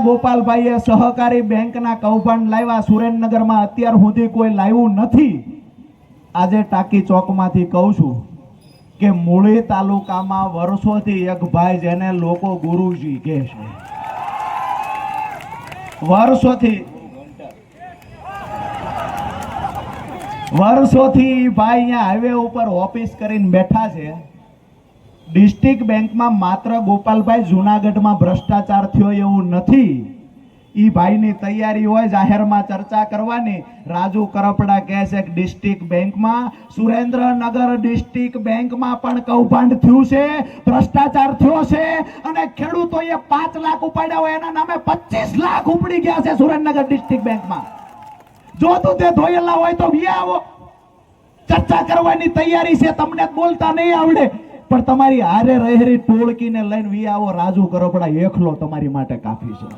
ગોપાલભાઈએ સહકારી બેંકના કૌભાંડ લાવ્યા, સુરેન્દ્રનગરમાં અત્યાર સુધી કોઈ લાવ્યું નથી. આજે ટાંકી ચોકમાંથી કહું છું કે મૂળી તાલુકામાં વર્ષોથી એક ભાઈ જેને લોકો ગુરુજી કહે છે, વર્ષોથી ભાઈ અહીંયા હાઈવે ઉપર ઓફિસ કરીને બેઠા છે. ડિસ્ટ્રિક્ટ બેંકમાં માત્ર ગોપાલભાઈ જુનાગઢમાં ભ્રષ્ટાચાર થયો એવું નથી. ઈ ભાઈની તૈયારી હોય જાહેરમાં ચર્ચા કરવાની. રાજુ કરપડા કહે છે કે ડિસ્ટ્રિક્ટ બેંકમાં, સુરેન્દ્રનગર ડિસ્ટ્રિક્ટ બેંકમાં પણ કૌભાંડ થયું છે, ભ્રષ્ટાચાર થયો છે અને ખેડૂતોએ 5 લાખ ઉપાડ્યા હોય એના નામે 25 લાખ ઉપડી ગયા છે સુરેન્દ્રનગર ડિસ્ટ્રિક્ટ બેંકમાં. જો તું તે ધોયેલા હોય તો વી આવો, ચર્ચા કરવાની તૈયારી છે. તમને બોલતા નહીં આવડે પણ તમારી હારે રહેરી ટોળકીને લઈને વી આવો. રાજુ કરપડા એકલો તમારી માટે કાફી છે.